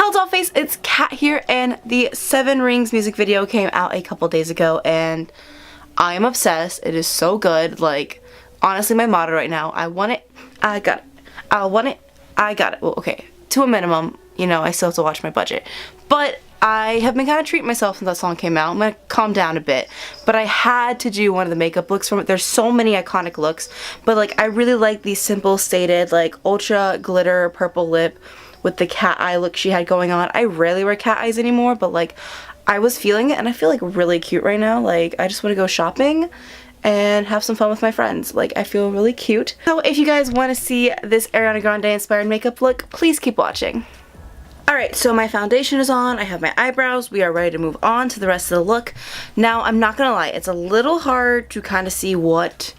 Hello Dollface, it's Kat here, and the 7 Rings music video came out a couple days ago, and I am obsessed. It is so good. Like, honestly, my motto right now, I want it, I got it. I want it, I got it. Well, okay, to a minimum, you know, I still have to watch my budget. But I have been kind of treating myself since that song came out. I'm gonna calm down a bit, but I had to do one of the makeup looks from it. There's so many iconic looks, but like I really like the simple stated like ultra glitter purple lip with the cat eye look she had going on. I rarely wear cat eyes anymore, but like I was feeling it and I feel like really cute right now. Like I just want to go shopping and have some fun with my friends. Like I feel really cute. So if you guys want to see this Ariana Grande inspired makeup look, please keep watching. Alright, so my foundation is on, I have my eyebrows, we are ready to move on to the rest of the look. Now, I'm not gonna lie, it's a little hard to kind of see what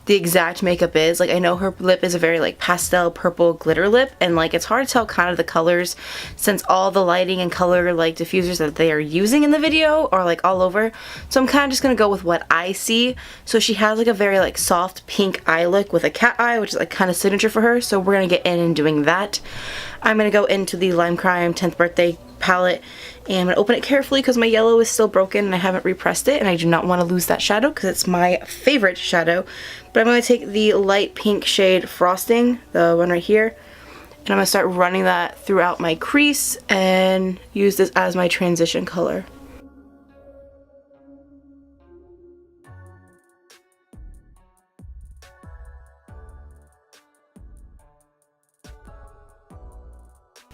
the exact makeup is. Like, I know her lip is a very, like, pastel purple glitter lip, and, like, it's hard to tell kind of the colors since all the lighting and color, like, diffusers that they are using in the video are, like, all over. So I'm kind of just gonna go with what I see. So she has, like, a very, like, soft pink eye look with a cat eye, which is, like, kind of signature for her, so we're gonna get in and doing that. I'm gonna go into the Lime Crime 10th Birthday palette, and I'm gonna open it carefully because my yellow is still broken and I haven't repressed it, and I do not want to lose that shadow because it's my favorite shadow. But I'm gonna take the light pink shade Frosting, the one right here, and I'm gonna start running that throughout my crease and use this as my transition color.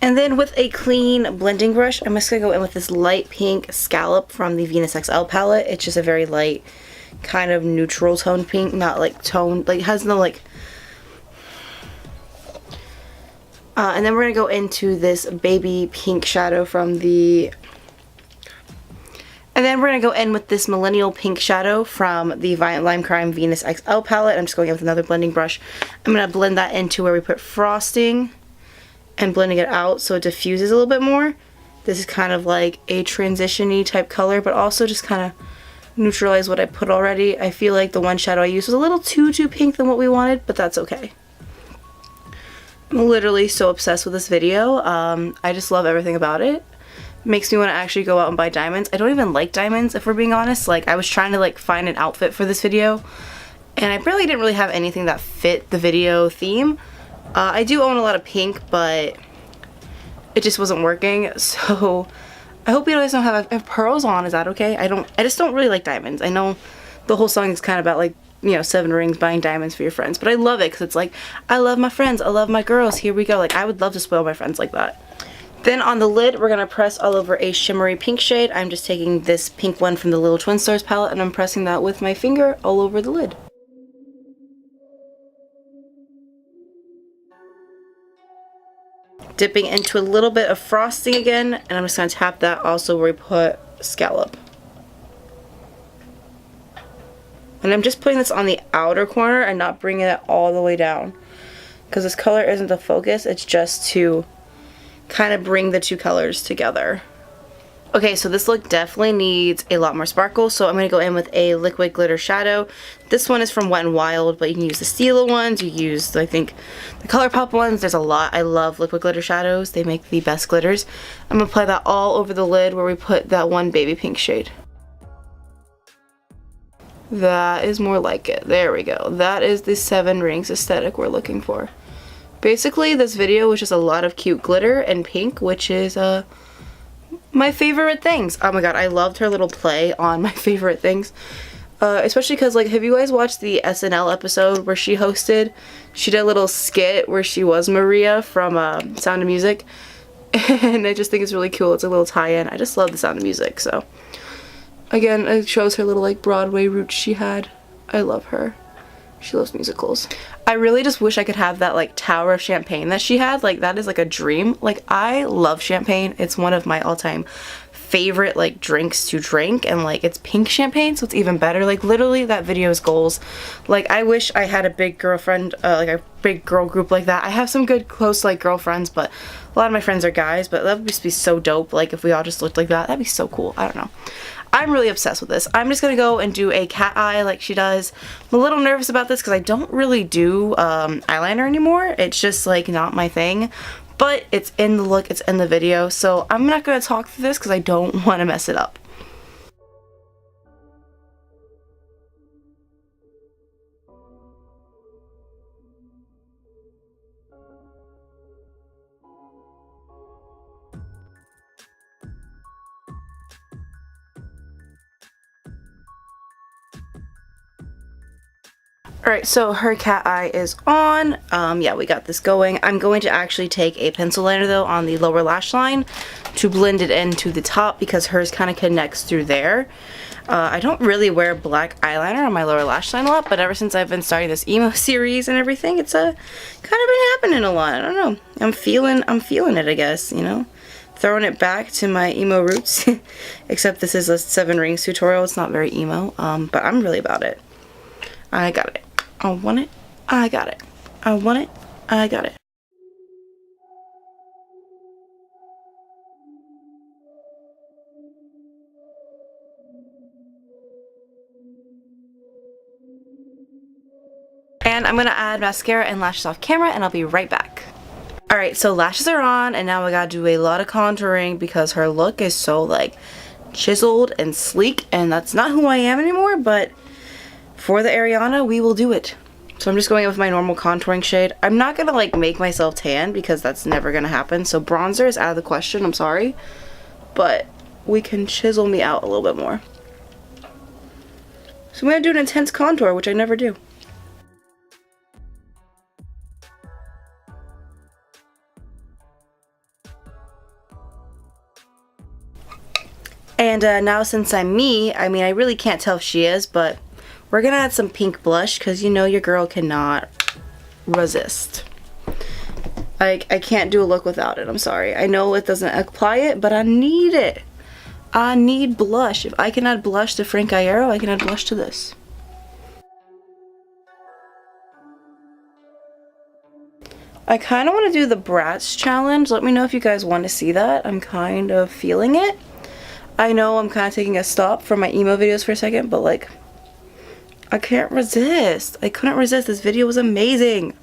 And then with a clean blending brush, I'm just going to go in with this light pink Scallop from the Venus XL palette. It's just a very light, kind of neutral tone pink, not like tone, like has no like... and then we're going to go into this baby pink shadow from the... And then we're going to go in with this millennial pink shadow from the Lime Crime Venus XL palette. I'm just going in with another blending brush. I'm going to blend that into where we put Frosting and blending it out so it diffuses a little bit more. This is kind of like a transition-y type color, but also just kind of neutralize what I put already. I feel like the one shadow I used was a little too pink than what we wanted, but that's okay. I'm literally so obsessed with this video. I just love everything about it. Makes me want to actually go out and buy diamonds. I don't even like diamonds, if we're being honest. Like, I was trying to like find an outfit for this video, and I didn't really have anything that fit the video theme. I do own a lot of pink, but it just wasn't working, so I hope you guys don't have pearls on. Is that okay? I just don't really like diamonds. I know the whole song is kind of about, like, you know, 7 rings, buying diamonds for your friends, but I love it because it's like, I love my friends, I love my girls, here we go. Like, I would love to spoil my friends like that. Then on the lid, we're going to press all over a shimmery pink shade. I'm just taking this pink one from the Little Twin Stars palette, and I'm pressing that with my finger all over the lid. Dipping into a little bit of Frosting again, and I'm just going to tap that also where we put Scallop. And I'm just putting this on the outer corner and not bringing it all the way down, because this color isn't the focus, it's just to kind of bring the two colors together. Okay, so this look definitely needs a lot more sparkle, so I'm going to go in with a liquid glitter shadow. This one is from Wet n Wild, but you can use the Stila ones, you use, I think, the ColourPop ones. There's a lot. I love liquid glitter shadows. They make the best glitters. I'm going to apply that all over the lid where we put that one baby pink shade. That is more like it. There we go. That is the 7 rings aesthetic we're looking for. Basically, this video was just a lot of cute glitter and pink, which is, my favorite things. Oh my god, I loved her little play on my favorite things. Especially because, like, have you guys watched the SNL episode where she hosted? She did a little skit where she was Maria from Sound of Music. And I just think it's really cool. It's a little tie-in. I just love the Sound of Music, so. Again, it shows her little, like, Broadway roots she had. I love her. She loves musicals. I really just wish I could have that, like, tower of champagne that she had. Like, that is, like, a dream. Like, I love champagne. It's one of my all-time favorite, like, drinks to drink. And, like, it's pink champagne, so it's even better. Like, literally, that video is goals. Like, I wish I had a big girlfriend, like, a big girl group like that. I have some good, close, like, girlfriends, but a lot of my friends are guys. But that would just be so dope. Like, if we all just looked like that, that'd be so cool. I don't know. I'm really obsessed with this. I'm just going to go and do a cat eye like she does. I'm a little nervous about this because I don't really do eyeliner anymore. It's just like not my thing. But it's in the look, it's in the video, so I'm not going to talk through this because I don't want to mess it up. Alright, so her cat eye is on. Yeah, we got this going. I'm going to actually take a pencil liner though on the lower lash line to blend it into the top because hers kind of connects through there. I don't really wear black eyeliner on my lower lash line a lot, but ever since I've been starting this emo series and everything, it's kind of been happening a lot. I don't know. I'm feeling it, I guess, you know? Throwing it back to my emo roots. Except this is a 7 rings tutorial. It's not very emo, but I'm really about it. I got it. I want it. I got it. I want it. I got it. And I'm going to add mascara and lashes off camera, and I'll be right back. Alright, so lashes are on, and now I gotta do a lot of contouring because her look is so, like, chiseled and sleek, and that's not who I am anymore, but for the Ariana, we will do it. So I'm just going in with my normal contouring shade. I'm not gonna, like, make myself tan because that's never gonna happen, so bronzer is out of the question, I'm sorry, but we can chisel me out a little bit more. So I'm gonna do an intense contour, which I never do. And now since I'm me, I mean, I really can't tell if she is, but we're gonna add some pink blush because you know your girl cannot resist. Like, I can't do a look without it, I'm sorry. I know it doesn't apply it, but I need it. I need blush. If I can add blush to Frank Iero, I can add blush to this. I kind of want to do the Bratz challenge. Let me know if you guys want to see that. I'm kind of feeling it. I know I'm kind of taking a stop from my emo videos for a second, but like, I can't resist. I couldn't resist. This video was amazing.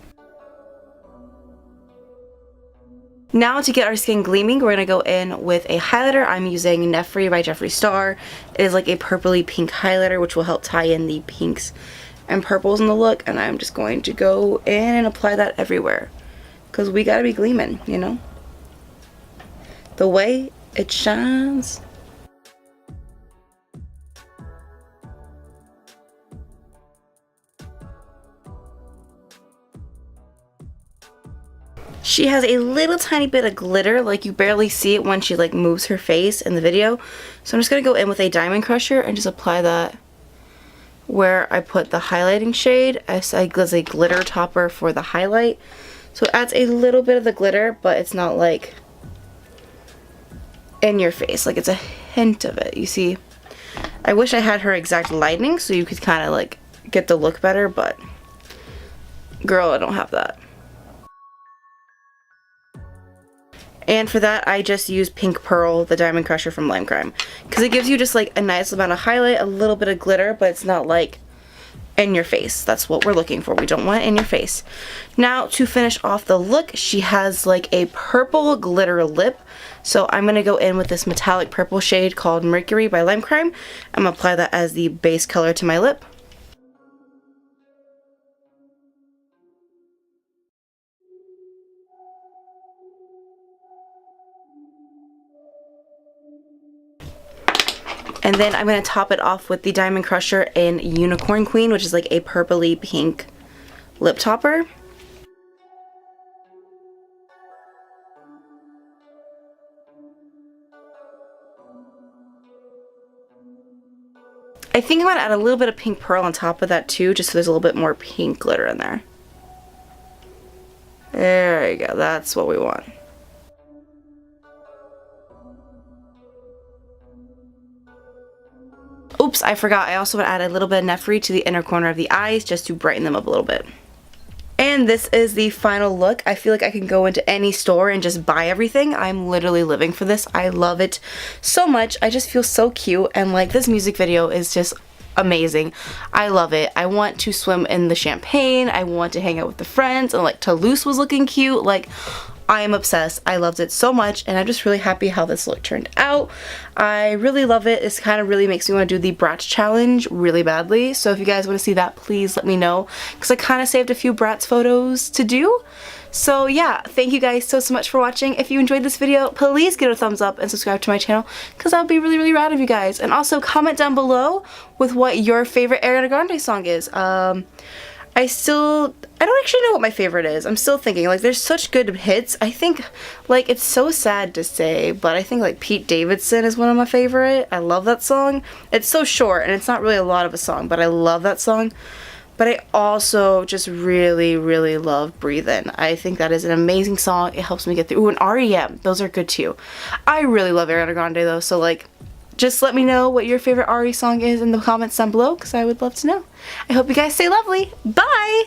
Now to get our skin gleaming, we're going to go in with a highlighter. I'm using Nefri by Jeffree Star. It is like a purpley pink highlighter, which will help tie in the pinks and purples in the look. And I'm just going to go in and apply that everywhere. Because we got to be gleaming, you know? The way it shines. She has a little tiny bit of glitter, like you barely see it when she like moves her face in the video. So I'm just going to go in with a diamond crusher and just apply that where I put the highlighting shade as a glitter topper for the highlight. So it adds a little bit of the glitter, but it's not like in your face, like it's a hint of it, you see. I wish I had her exact lighting so you could kind of like get the look better, but girl, I don't have that. And for that, I just use Pink Pearl, the Diamond Crusher from Lime Crime. Because it gives you just like a nice amount of highlight, a little bit of glitter, but it's not like in your face. That's what we're looking for. We don't want it in your face. Now, to finish off the look, she has like a purple glitter lip. So I'm going to go in with this metallic purple shade called Mercury by Lime Crime. I'm going to apply that as the base color to my lip. And then I'm going to top it off with the Diamond Crusher in Unicorn Queen, which is like a purpley pink lip topper. I think I'm going to add a little bit of Pink Pearl on top of that too, just so there's a little bit more pink glitter in there. There you go, that's what we want. Oops, I forgot. I also want to add a little bit of Nefri to the inner corner of the eyes just to brighten them up a little bit. And this is the final look. I feel like I can go into any store and just buy everything. I'm literally living for this. I love it so much. I just feel so cute, and like this music video is just amazing. I love it. I want to swim in the champagne. I want to hang out with the friends, and like Toulouse was looking cute. Like I am obsessed. I loved it so much, and I'm just really happy how this look turned out. I really love it. This kind of really makes me want to do the Bratz challenge really badly, so if you guys want to see that, please let me know, because I kind of saved a few Bratz photos to do. So yeah, thank you guys so much for watching. If you enjoyed this video, please give it a thumbs up and subscribe to my channel, because that would be really, really rad of you guys. And also comment down below with what your favorite Ariana Grande song is. I don't actually know what my favorite is. I'm still thinking. Like, there's such good hits. I think, like, it's so sad to say, but I think, like, Pete Davidson is one of my favorite. I love that song. It's so short, and it's not really a lot of a song, but I love that song. But I also just really, really love Breathin'. I think that is an amazing song. It helps me get through. Ooh, and REM. Those are good, too. I really love Ariana Grande, though, so, like, just let me know what your favorite RE song is in the comments down below, because I would love to know. I hope you guys stay lovely. Bye!